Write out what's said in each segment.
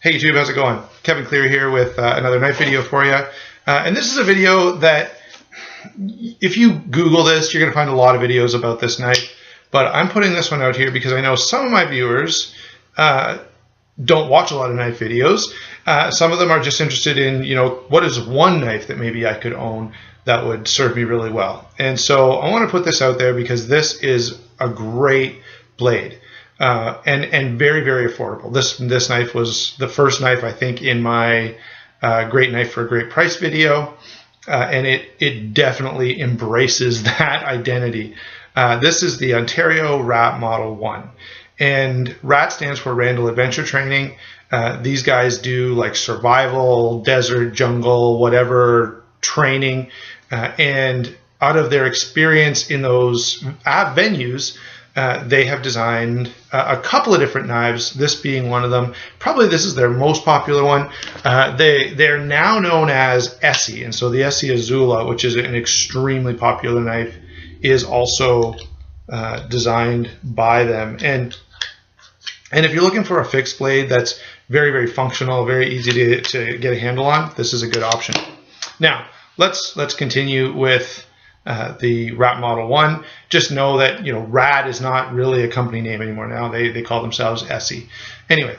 Hey YouTube, how's it going? Kevin Clear here with another knife video for you. And this is a video that, if you Google this, you're going to find a lot of videos about this knife. But I'm putting this one out here because I know some of my viewers don't watch a lot of knife videos. Some of them are just interested in, what is one knife that maybe I could own that would serve me really well. And so I want to put this out there because this is a great blade. And very, very affordable. This knife was the first knife, I think, in my great knife for a great price video, and it definitely embraces that identity. This is the Ontario RAT Model 1, and RAT stands for Randall Adventure Training. These guys do like survival, desert, jungle, whatever training, and out of their experience in those venues, they have designed a couple of different knives, this being one of them. Probably this is their most popular one. They're now known as Essie, and so the Essie Azula, which is an extremely popular knife, is also designed by them. And if you're looking for a fixed blade that's very, very functional, very easy to get a handle on, this is a good option. Now, let's continue with the RAT Model 1. Just know that RAT is not really a company name anymore now. They call themselves Essie. Anyway,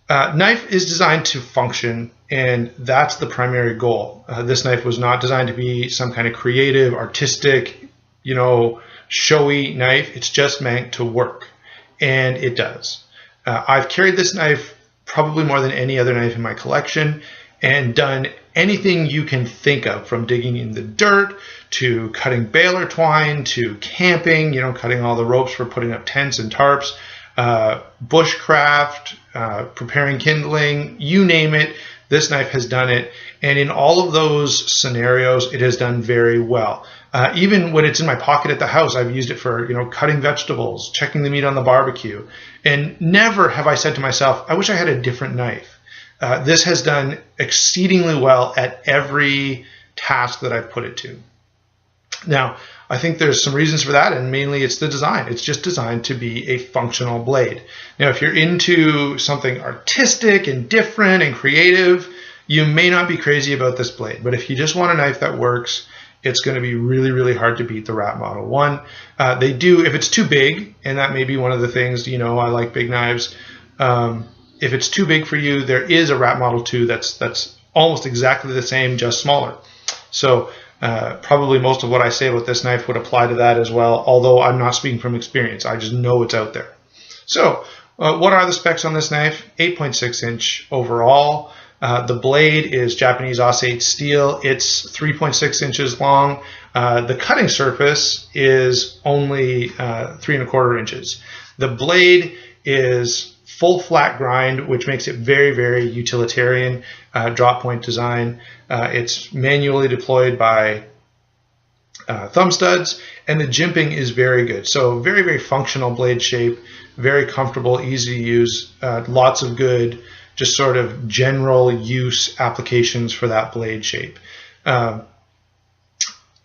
knife is designed to function, and that's the primary goal. This knife was not designed to be some kind of creative, artistic, showy knife. It's just meant to work, and it does. I've carried this knife probably more than any other knife in my collection, and done anything you can think of, from digging in the dirt to cutting baler twine to camping, cutting all the ropes for putting up tents and tarps, bushcraft, preparing kindling, you name it, this knife has done it. And in all of those scenarios, it has done very well. Even when it's in my pocket at the house, I've used it for, cutting vegetables, checking the meat on the barbecue. And never have I said to myself, I wish I had a different knife. This has done exceedingly well at every task that I've put it to. Now, I think there's some reasons for that, and mainly it's the design. It's just designed to be a functional blade. Now, if you're into something artistic and different and creative, you may not be crazy about this blade. But if you just want a knife that works, it's going to be really, really hard to beat the RAT Model 1. They do, if it's too big, and that may be one of the things, I like big knives. If it's too big for you, there is a RAT Model 2 that's almost exactly the same, just smaller. So probably most of what I say about this knife would apply to that as well, although I'm not speaking from experience. I just know it's out there. So what are the specs on this knife? 8.6 inch overall. The blade is Japanese Osate steel. It's 3.6 inches long. The cutting surface is only 3¼ inches. The blade is full flat grind, which makes it very, very utilitarian drop point design. It's manually deployed by thumb studs, and the jimping is very good. So very, very functional blade shape, very comfortable, easy to use, lots of good, just sort of general use applications for that blade shape.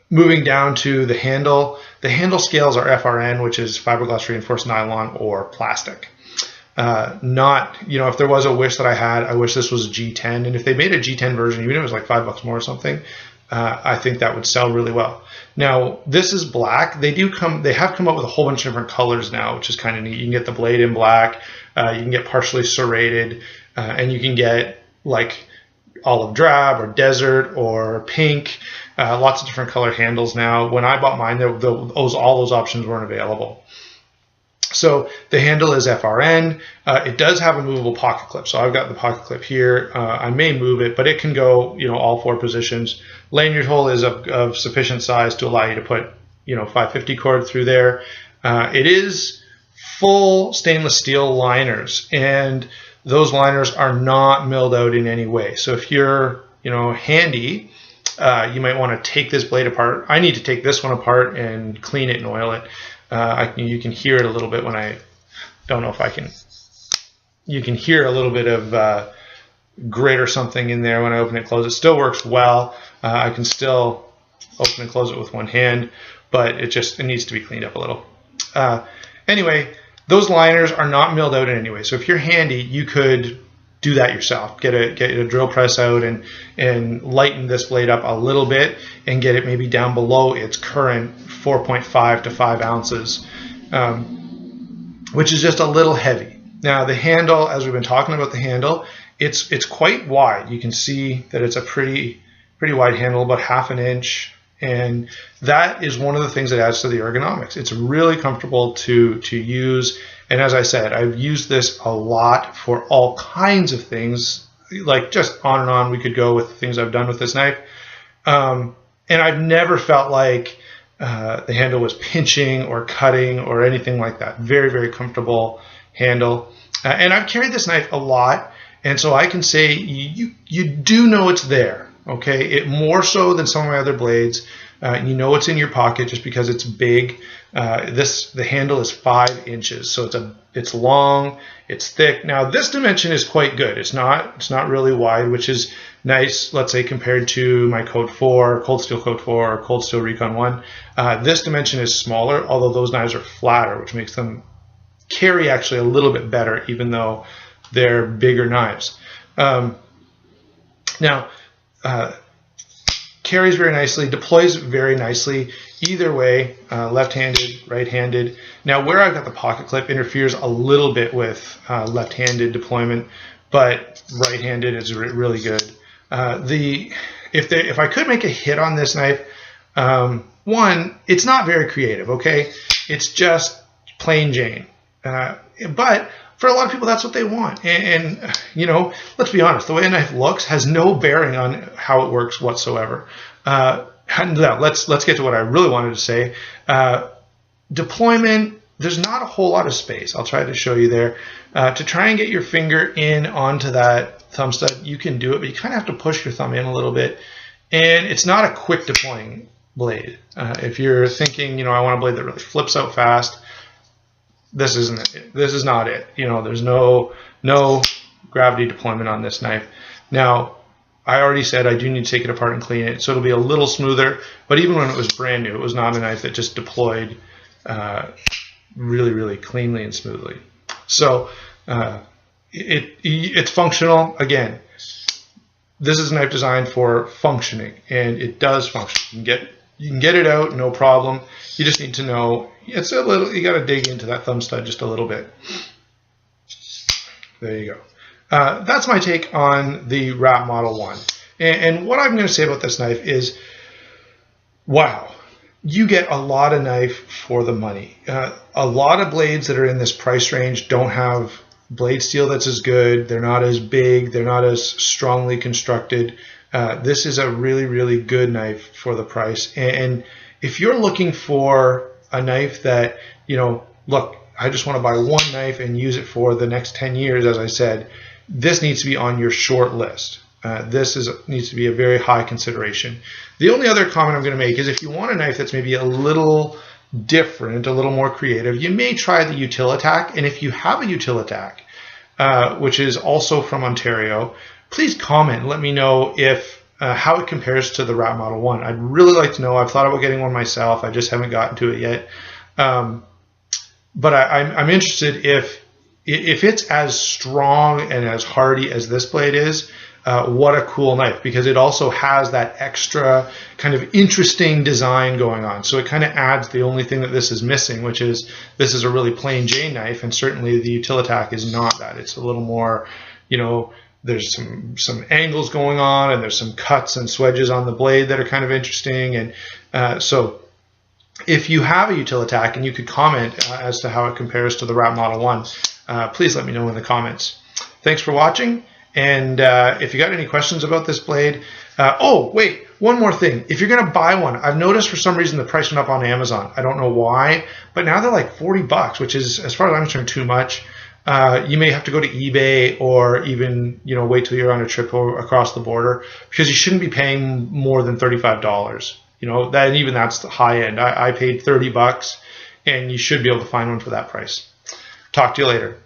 Moving down to the handle scales are FRN, which is fiberglass reinforced nylon or plastic. If there was a wish that I wish this was a G10, and if they made a G10 version, even if it was like $5 more or something, I think that would sell really well. Now, this is black. They have come up with a whole bunch of different colors now, which is kind of neat. You can get the blade in black, you can get partially serrated, and you can get like olive drab or desert or pink, lots of different color handles now. When I bought mine, all those options weren't available. So the handle is FRN. It does have a movable pocket clip. So I've got the pocket clip here. I may move it, but it can go, all 4 positions. Lanyard hole is of sufficient size to allow you to put, 550 cord through there. It is full stainless steel liners, and those liners are not milled out in any way. So if you're, handy, you might want to take this blade apart. I need to take this one apart and clean it and oil it. You can hear it a little bit when I don't know if I can. You can hear a little bit of grit or something in there when I open and close. It still works well. I can still open and close it with one hand, but it needs to be cleaned up a little. Anyway, those liners are not milled out in any way. So if you're handy, you could do that yourself. Get a drill press out and lighten this blade up a little bit and get it maybe down below its current 4.5 to 5 ounces, which is just a little heavy. Now the handle, as we've been talking about the handle, it's quite wide. You can see that it's a pretty wide handle, about 1/2 inch, and that is one of the things that adds to the ergonomics. It's really comfortable to use, and as I said, I've used this a lot for all kinds of things, like just on and on we could go with the things I've done with this knife, and I've never felt like the handle was pinching or cutting or anything like that. Very comfortable handle, and I've carried this knife a lot, and so I can say you do know it's there. Okay, it more so than some of my other blades. You know it's in your pocket just because it's big. The handle is 5 inches, so it's long, it's thick. Now this dimension is quite good. It's not really wide, which is nice. Let's say compared to my Code 4, Cold Steel Code 4, or Cold Steel Recon 1, this dimension is smaller. Although those knives are flatter, which makes them carry actually a little bit better, even though they're bigger knives. Now. Carries very nicely, deploys very nicely, either way, left-handed, right-handed. Now where I've got the pocket clip interferes a little bit with left-handed deployment, but right-handed is really good. If I could make a hit on this knife, one, it's not very creative, okay? It's just plain Jane. But for a lot of people, that's what they want. And you know, let's be honest, the way a knife looks has no bearing on how it works whatsoever. And now let's get to what I really wanted to say. Deployment, there's not a whole lot of space. I'll try to show you there. To try and get your finger in onto that thumb stud, you can do it, but you kind of have to push your thumb in a little bit. And it's not a quick deploying blade. If you're thinking, you know, I want a blade that really flips out fast, this isn't it. This is not it. You know, there's no gravity deployment on this knife. Now, I already said I do need to take it apart and clean it, so it'll be a little smoother. But even when it was brand new, it was not a knife that just deployed really cleanly and smoothly. So it's functional. Again, this is a knife designed for functioning, and it does function. You can get it out, no problem. You just need to know it's a little. You got to dig into that thumb stud just a little bit. There you go. That's my take on the Wrap Model 1. And what I'm going to say about this knife is, wow, you get a lot of knife for the money. A lot of blades that are in this price range don't have blade steel that's as good. They're not as big. They're not as strongly constructed. This is a really good knife for the price. And if you're looking for a knife that, you know, look, I just want to buy one knife and use it for the next 10 years, as I said, this needs to be on your short list. Needs to be a very high consideration. The only other comment I'm going to make is if you want a knife that's maybe a little different, a little more creative, you may try the Utilitac. And if you have a Utilitac, which is also from Ontario, please comment and let me know if how it compares to the Wrap Model 1. I'd really like to know. I've thought about getting one myself. I just haven't gotten to it yet. But I'm interested if it's as strong and as hardy as this blade is. What a cool knife, because it also has that extra kind of interesting design going on. So it kind of adds the only thing that this is missing, which is this is a really plain Jane knife, and certainly the Utilitac is not that. It's a little more, you know, there's some angles going on, and there's some cuts and swedges on the blade that are kind of interesting. And so if you have a Utilitac and you could comment as to how it compares to the Wrap Model 1, please let me know in the comments. Thanks for watching. And if you got any questions about this blade, oh, wait, one more thing. If you're going to buy one, I've noticed for some reason the price went up on Amazon. I don't know why, but now they're like $40, which is, as far as I'm concerned, too much. You may have to go to eBay or even, you know, wait till you're on a trip across the border, because you shouldn't be paying more than $35. You know, that, and even that's the high end. I paid $30, and you should be able to find one for that price. Talk to you later.